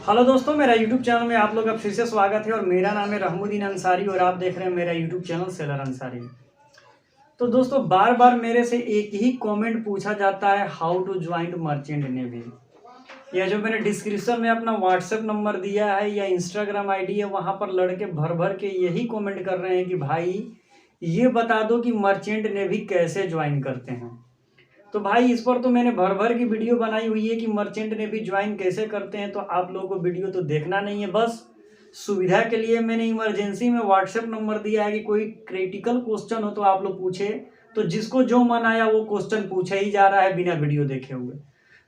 Hello दोस्तों, मेरा YouTube channel में आप लोग का फिर से स्वागत है। और मेरा नाम है रहमुद्दीन अंसारी और आप देख रहे हैं मेरा यूट्यूब चैनल सेलर अंसारी। तो दोस्तों, बार बार मेरे से एक ही कमेंट पूछा जाता है, how to join merchant navy. या जो मैंने डिस्क्रिप्शन में अपना व्हाट्सएप नंबर दिया है या इंस्टाग्राम आईडी है, वहाँ पर लड़के भर भर के यही कमेंट कर रहे हैं कि भाई ये बता दो कि मर्चेंट नेवी कैसे ज्वाइन करते हैं। तो भाई इस पर तो मैंने भर भर की वीडियो बनाई हुई है कि मर्चेंट नेवी ज्वाइन कैसे करते हैं। तो आप लोगों को वीडियो तो देखना नहीं है, बस सुविधा के लिए मैंने इमरजेंसी में व्हाट्सएप नंबर दिया है कि कोई क्रिटिकल क्वेश्चन हो तो आप लोग पूछे। तो जिसको जो मन आया वो क्वेश्चन पूछा ही जा रहा है बिना वीडियो देखे हुए।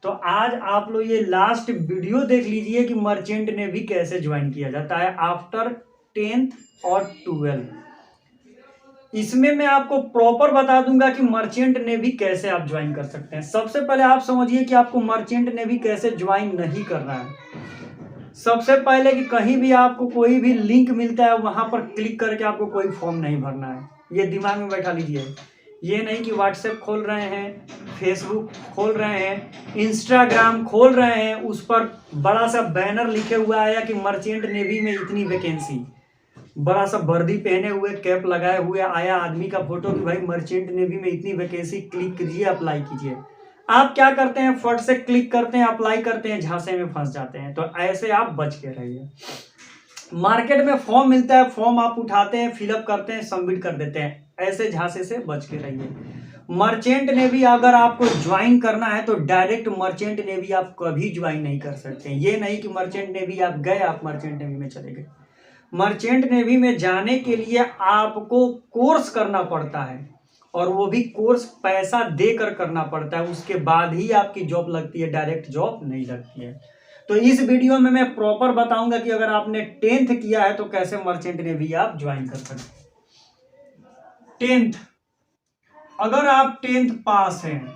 तो आज आप लोग ये लास्ट वीडियो देख लीजिए कि मर्चेंट नेवी कैसे ज्वाइन किया जाता है आफ्टर 10th और 12th। इसमें मैं आपको प्रॉपर बता दूंगा कि मर्चेंट नेवी कैसे आप ज्वाइन कर सकते हैं। सबसे पहले आप समझिए कि आपको मर्चेंट नेवी कैसे ज्वाइन नहीं करना है। सबसे पहले कि कहीं भी आपको कोई भी लिंक मिलता है वहां पर क्लिक करके आपको कोई फॉर्म नहीं भरना है, ये दिमाग में बैठा लीजिए। ये नहीं कि व्हाट्सएप खोल रहे हैं, फेसबुक खोल रहे हैं, इंस्टाग्राम खोल रहे हैं, उस पर बड़ा सा बैनर लिखे हुआ आया कि मर्चेंट नेवी में इतनी वैकेंसी, बड़ा सा वर्दी पहने हुए कैप लगाए हुए आया आदमी का फोटो कि भाई मर्चेंट नेवी में इतनी वैकेंसी, क्लिक कीजिए, अप्लाई कीजिए। आप क्या करते हैं, फट से क्लिक करते हैं, अप्लाई करते हैं, झांसे में फंस जाते हैं। तो ऐसे आप बच के रहिए। मार्केट में फॉर्म मिलता है, फॉर्म आप उठाते हैं, फिलअप करते हैं, सबमिट कर देते हैं, ऐसे झांसे से बच के रहिए। मर्चेंट नेवी अगर आपको ज्वाइन करना है तो डायरेक्ट मर्चेंट नेवी आप कभी ज्वाइन नहीं कर सकते। ये नहीं कि मर्चेंट नेवी आप गए, आप मर्चेंट नेवी में चले गए। मर्चेंट नेवी में जाने के लिए आपको कोर्स करना पड़ता है, और वो भी कोर्स पैसा देकर करना पड़ता है। उसके बाद ही आपकी जॉब लगती है, डायरेक्ट जॉब नहीं लगती है। तो इस वीडियो में मैं प्रॉपर बताऊंगा कि अगर आपने 10th किया है तो कैसे मर्चेंट नेवी आप ज्वाइन कर सकते हैं। 10th, अगर आप 10th पास हैं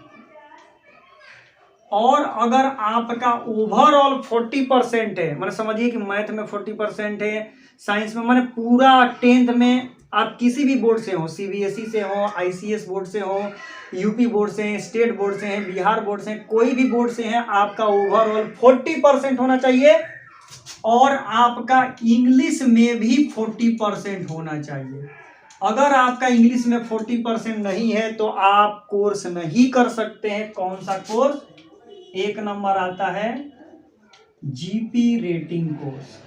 और अगर आपका ओवरऑल 40% है, मैंने समझिए कि मैथ में 40% है, साइंस में, मैंने पूरा 10th में आप किसी भी बोर्ड से हो, सीबीएसई से हो, आईसीएस बोर्ड से हो, यूपी बोर्ड से हैं, स्टेट बोर्ड से हैं, बिहार बोर्ड से हैं, कोई भी बोर्ड से हैं, आपका ओवरऑल 40% होना चाहिए और आपका इंग्लिश में भी 40% होना चाहिए। अगर आपका इंग्लिश में 40% नहीं है तो आप कोर्स नहीं कर सकते हैं। कौन सा कोर्स? एक नंबर आता है जीपी रेटिंग कोर्स।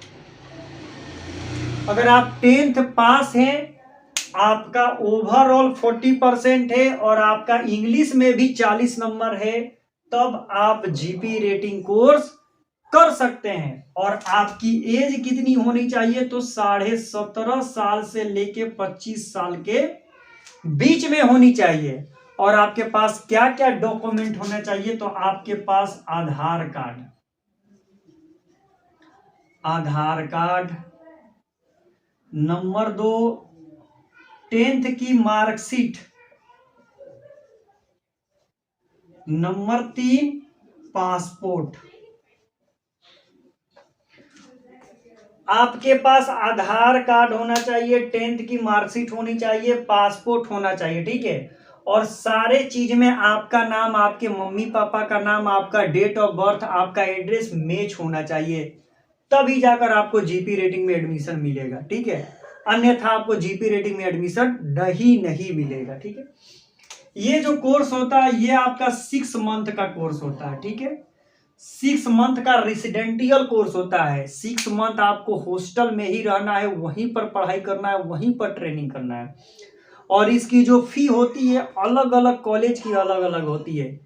अगर आप 10th पास हैं, आपका ओवरऑल 40% है और आपका इंग्लिश में भी 40 नंबर है, तब आप जीपी रेटिंग कोर्स कर सकते हैं। और आपकी एज कितनी होनी चाहिए? तो 17.5 साल से लेके 25 साल के बीच में होनी चाहिए। और आपके पास क्या क्या डॉक्यूमेंट होना चाहिए? तो आपके पास आधार कार्ड, नंबर 2 10th की मार्कशीट, नंबर 3 पासपोर्ट। आपके पास आधार कार्ड होना चाहिए, 10th की मार्कशीट होनी चाहिए, पासपोर्ट होना चाहिए, ठीक है। और सारे चीज में आपका नाम, आपके मम्मी पापा का नाम, आपका डेट ऑफ बर्थ, आपका एड्रेस मैच होना चाहिए, तभी जाकर आपको जीपी रेटिंग में एडमिशन मिलेगा, ठीक है। अन्यथा आपको जीपी रेटिंग में एडमिशन नहीं मिलेगा, ठीक है। ये जो कोर्स होता है ये आपका 6 मंथ का कोर्स होता है, ठीक है। 6 मंथ का रेसिडेंटियल कोर्स होता है। 6 मंथ आपको हॉस्टल में ही रहना है, वहीं पर पढ़ाई करना है, वहीं पर ट्रेनिंग करना है। और इसकी जो फी होती है अलग अलग कॉलेज की अलग अलग होती है।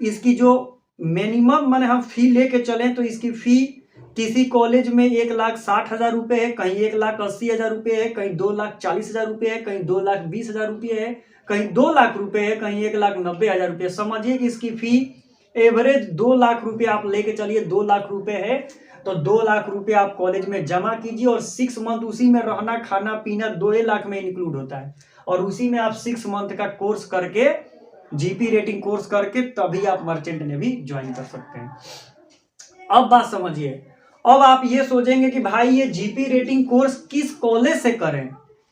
इसकी जो मिनिमम मैंने हम फी लेके चले तो इसकी फी किसी कॉलेज में 1,60,000 रुपये है, कहीं 1,80,000 रुपये है, कहीं 2,40,000 रुपये है, कहीं 2,20,000 रुपये है, कहीं 2 लाख रुपये है, कहीं 1,90,000 रुपये। समझिए कि इसकी फी एवरेज 2 लाख रुपये आप लेके चलिए, 2 लाख रुपये है तो 2 लाख रुपये आप कॉलेज में जमा कीजिए और 6 मंथ उसी में रहना खाना पीना 2 लाख में इंक्लूड होता है। और उसी में आप 6 मंथ का कोर्स करके, जीपी रेटिंग कोर्स करके, तभी आप मर्चेंट नेवी ज्वाइन कर सकते हैं। अब बात समझिए। अब आप ये सोचेंगे कि भाई ये जीपी रेटिंग कोर्स किस कॉलेज से करें,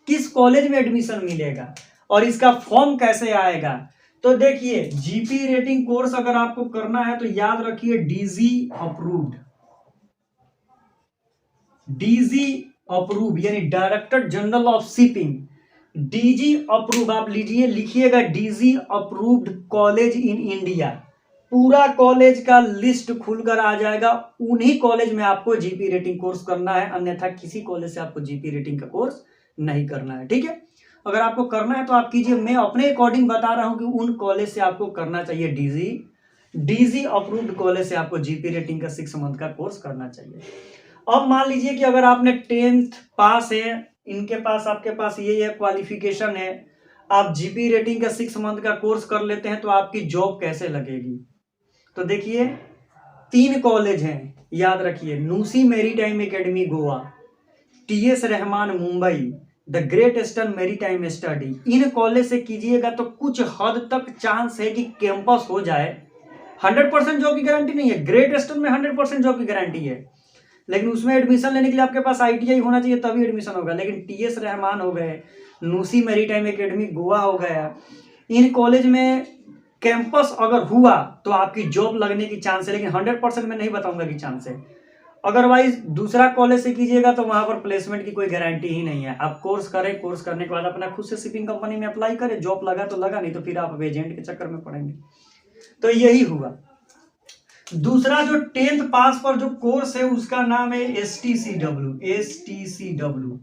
किस कॉलेज में एडमिशन मिलेगा और इसका फॉर्म कैसे आएगा? तो देखिए, जीपी रेटिंग कोर्स अगर आपको करना है तो याद रखिए डीजी अप्रूव्ड, डीजी अप्रूव यानी director general of shipping, DG approve आप लीजिए, लिखिएगा DG approved college in India. पूरा कॉलेज का लिस्ट खुलकर आ जाएगा, उन्हीं कॉलेज में आपको जीपी रेटिंग कोर्स करना है, अन्यथा किसी कॉलेज से आपको जीपी रेटिंग का कोर्स नहीं करना है। ठीक है, अगर आपको करना है तो आप कीजिए, मैं अपने अकॉर्डिंग बता रहा हूं कि उन कॉलेज से आपको करना चाहिए, डीजी अप्रूव्ड कॉलेज से आपको जीपी रेटिंग का 6 मंथ का कोर्स करना चाहिए। अब मान लीजिए कि अगर आपने 10th पास है, इनके पास आपके पास ये क्वालिफिकेशन है, आप जीपी रेटिंग का 6 मंथ का कोर्स कर लेते हैं, तो आपकी जॉब कैसे लगेगी? तो देखिए 3 कॉलेज हैं, याद रखिए, NUSI maritime academy Goa, TS Rahman Mumbai, the great eastern maritime study. इन कॉलेज से कीजिएगा तो कुछ हद तक चांस है कि कैंपस हो जाए। 100% जॉब की गारंटी नहीं है, ग्रेट ईस्टर्न में 100% जॉब की गारंटी है, लेकिन उसमें एडमिशन लेने के लिए आपके पास आईटीआई होना चाहिए, तभी एडमिशन होगा। लेकिन टीएस रहमान हो गए, नूसी मैरीटाइम एकेडमी गोवा हो गया, इन कॉलेज में कैंपस अगर हुआ तो आपकी जॉब लगने की चांस है, लेकिन 100% मैं नहीं बताऊंगा कि चांस है। अदरवाइज दूसरा कॉलेज से कीजिएगा तो वहां पर प्लेसमेंट की कोई गारंटी ही नहीं है। आप कोर्स करें, कोर्स करने के बाद अपना खुद से शिपिंग कंपनी में अप्लाई करें, जॉब लगा तो लगा, नहीं तो फिर आप एजेंट के चक्कर में पड़ेंगे। तो यही हुआ। दूसरा जो 10th पास पर जो कोर्स है उसका नाम है एसटीसीडब्ल्यू।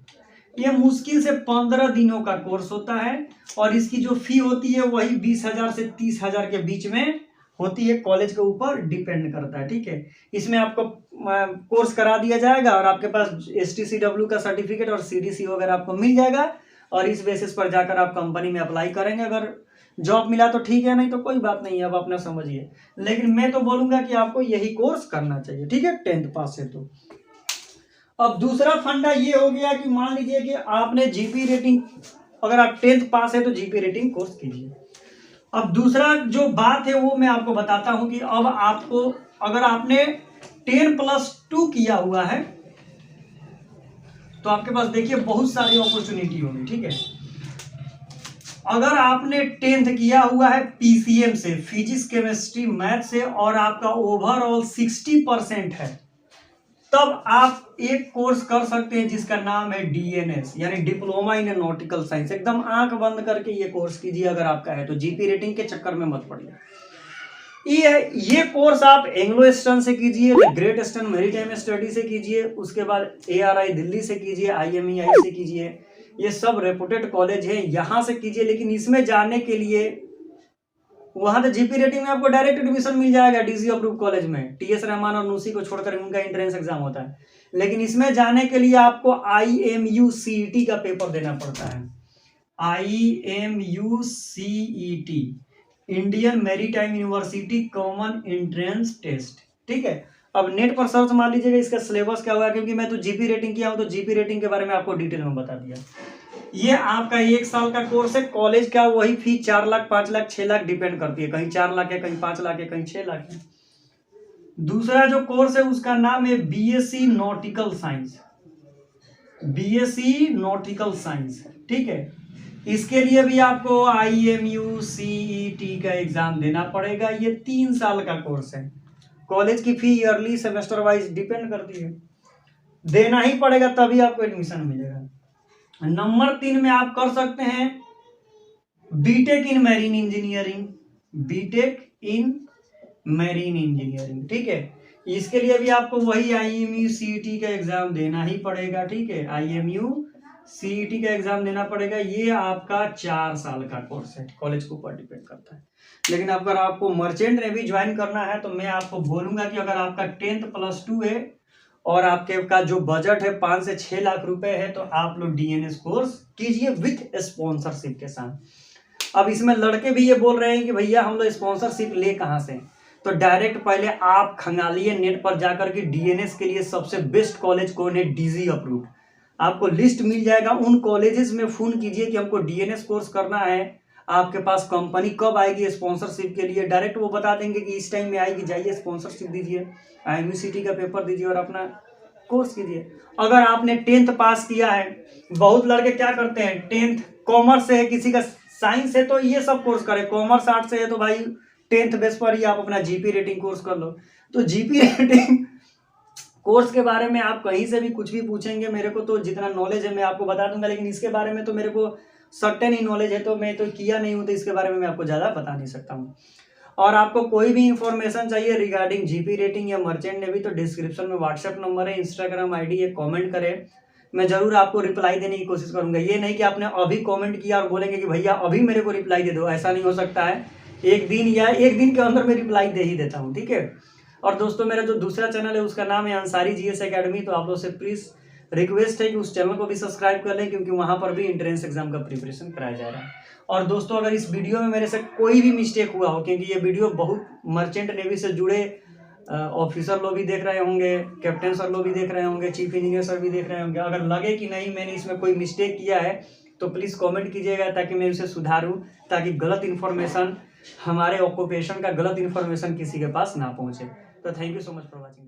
ये मुश्किल से 15 दिनों का कोर्स होता है और इसकी जो फी होती है वही 20,000 से 30,000 के बीच में होती है, कॉलेज के ऊपर डिपेंड करता है। ठीक है, इसमें आपको कोर्स करा दिया जाएगा और आपके पास एसटीसीडब्ल्यू का सर्टिफिकेट और सीडीसी वगैरह आपको मिल जाएगा, और इस बेसिस पर जाकर आप कंपनी में अप्लाई करेंगे। अगर जॉब मिला तो ठीक है, नहीं तो कोई बात नहीं है, अब अपना समझिए। लेकिन मैं तो बोलूंगा कि आपको यही कोर्स करना चाहिए। ठीक है, 10th पास है तो। अब दूसरा फंडा ये हो गया कि मान लीजिए कि आपने जीपी रेटिंग, अगर आप 10th पास है तो जीपी रेटिंग कोर्स कीजिए। अब दूसरा जो बात है वो मैं आपको बताता हूं कि अब आपको, अगर आपने 10+2 किया हुआ है तो आपके पास देखिए बहुत सारी अपॉर्चुनिटी होगी। ठीक है, अगर आपने 10th किया हुआ है पीसीएम से, फिजिक्स केमिस्ट्री मैथ से, और आपका ओवरऑल 60% है, तब आप एक कोर्स कर सकते हैं जिसका नाम है डीएनएस यानी डिप्लोमा इन नॉटिकल साइंस। एकदम आंख बंद करके ये कोर्स कीजिए अगर आपका है तो, जीपी रेटिंग के चक्कर में मत पड़िए। ये कोर्स आप एंग्लो ईस्टर्न से कीजिए, ग्रेट ईस्टर्न मैरीटाइम स्टडी से कीजिए, उसके बाद एआरआई दिल्ली से कीजिए, आईएमईआई से कीजिए, ये सब रेपुटेड कॉलेज है, यहां से कीजिए। लेकिन इसमें जाने के लिए वहां तो जीपी रेटिंग में आपको डायरेक्ट एडमिशन मिल जाएगा डीजी अप्रूव कॉलेज में, टीएस रहमान और नूसी को छोड़कर उनका एंट्रेंस एग्जाम होता है। लेकिन इसमें जाने के लिए आपको IMU-CET का पेपर देना पड़ता है, IMU-CET, Indian Maritime University Common Entrance Test. ठीक है, अब नेट पर सर्च मार लीजिएगा इसका सिलेबस क्या हुआ, क्योंकि मैं तो जीपी रेटिंग किया हूं तो जीपी रेटिंग के बारे में आपको डिटेल में बता दिया। ये आपका 1 साल का कोर्स है, कॉलेज का वही फी 4 लाख 5 लाख 6 लाख डिपेंड करती है, कहीं 4 लाख है, कहीं 5 लाख है, कहीं 6 लाख है। दूसरा जो कोर्स है उसका नाम है BSc nautical science, BSc nautical science. ठीक है, इसके लिए भी आपको IMU-CET का एग्जाम देना पड़ेगा। ये 3 साल का कोर्स है, कॉलेज की फी ईयरली सेमेस्टर वाइज डिपेंड करती है, देना ही पड़ेगा तभी आपको एडमिशन मिलेगा। नंबर 3 में आप कर सकते हैं बीटेक इन मैरीन इंजीनियरिंग, बीटेक इन मैरीन इंजीनियरिंग। ठीक है, इसके लिए भी आपको वही IMU-CET का एग्जाम देना ही पड़ेगा। ठीक है, IMU-CET का एग्जाम देना पड़ेगा। ये आपका 4 साल का कोर्स है, कॉलेज के ऊपर डिपेंड करता है। लेकिन अगर आपको मर्चेंट नेवी ज्वाइन करना है तो मैं आपको बोलूंगा कि अगर आपका 10+2 है और आपके का जो बजट है 5 से 6 लाख रुपए है, तो आप लोग डीएनएस कोर्स कीजिए विथ स्पॉन्सरशिप के साथ। अब इसमें लड़के भी ये बोल रहे हैं कि भैया हम लोग स्पॉन्सरशिप ले कहां से, तो डायरेक्ट पहले आप खंगालिए नेट पर जाकर के डीएनएस के लिए सबसे बेस्ट कॉलेज कौन है, डीजी अप्रूव्ड। आपको लिस्ट मिल जाएगा, उन कॉलेजेस में फोन कीजिए कि हमको डीएनएस कोर्स करना है, आपके पास कंपनी कब आएगी स्पॉन्सरशिप के लिए, डायरेक्ट वो बता देंगे कि इस टाइम में आएगी, जाइए स्पॉन्सरशिप दीजिए, IMU-CET का पेपर दीजिए और अपना कोर्स कीजिए। अगर आपने 10th पास किया है, बहुत लड़के क्या करते हैं 10th कॉमर्स से है, किसी का साइंस है तो ये सब कोर्स करे, कॉमर्स आर्ट से है तो भाई 10th बेस पर ही आप अपना जीपी रेटिंग कोर्स कर लो। तो जीपी रेटिंग कोर्स के बारे में आप कहीं से भी कुछ भी पूछेंगे मेरे को, तो जितना नॉलेज है मैं आपको बता दूंगा, लेकिन इसके बारे में तो मेरे को सर्टेन ही नॉलेज है, तो मैं तो किया नहीं हूँ, तो इसके बारे में मैं आपको ज़्यादा बता नहीं सकता हूँ। और आपको कोई भी इंफॉर्मेशन चाहिए रिगार्डिंग जीपी रेटिंग या मर्चेंट नेवी, तो डिस्क्रिप्शन में व्हाट्सएप नंबर है, इंस्टाग्राम आईडी है, कमेंट करें, मैं जरूर आपको रिप्लाई देने की कोशिश करूंगा। ये नहीं कि आपने अभी कमेंट किया और बोलेंगे कि भैया अभी मेरे को रिप्लाई दे दो, ऐसा नहीं हो सकता है। एक दिन के अंदर मैं रिप्लाई दे ही देता हूँ, ठीक है। और दोस्तों मेरा जो दूसरा चैनल है उसका नाम है अंसारी जीएस एकेडमी, तो आप लोग से प्लीज रिक्वेस्ट है कि उस चैनल को भी सब्सक्राइब कर लें, क्योंकि वहां पर भी एंट्रेंस एग्जाम का प्रिपरेशन कराया जा रहा है। और दोस्तों अगर इस वीडियो में मेरे से कोई भी मिस्टेक हुआ हो, क्योंकि ये वीडियो बहुत मर्चेंट नेवी से जुड़े ऑफिसर लोग भी देख रहे होंगे, कैप्टन सर लोग भी देख रहे होंगे, चीफ इंजीनियर सर भी देख रहे होंगे, अगर लगे कि नहीं मैंने इसमें कोई मिस्टेक किया है तो प्लीज़ कमेंट कीजिएगा, ताकि मैं उसे सुधारूं, ताकि गलत इन्फॉर्मेशन, हमारे ऑक्यूपेशन का गलत इन्फॉर्मेशन किसी के पास ना पहुंचे। तो thank you so much for watching.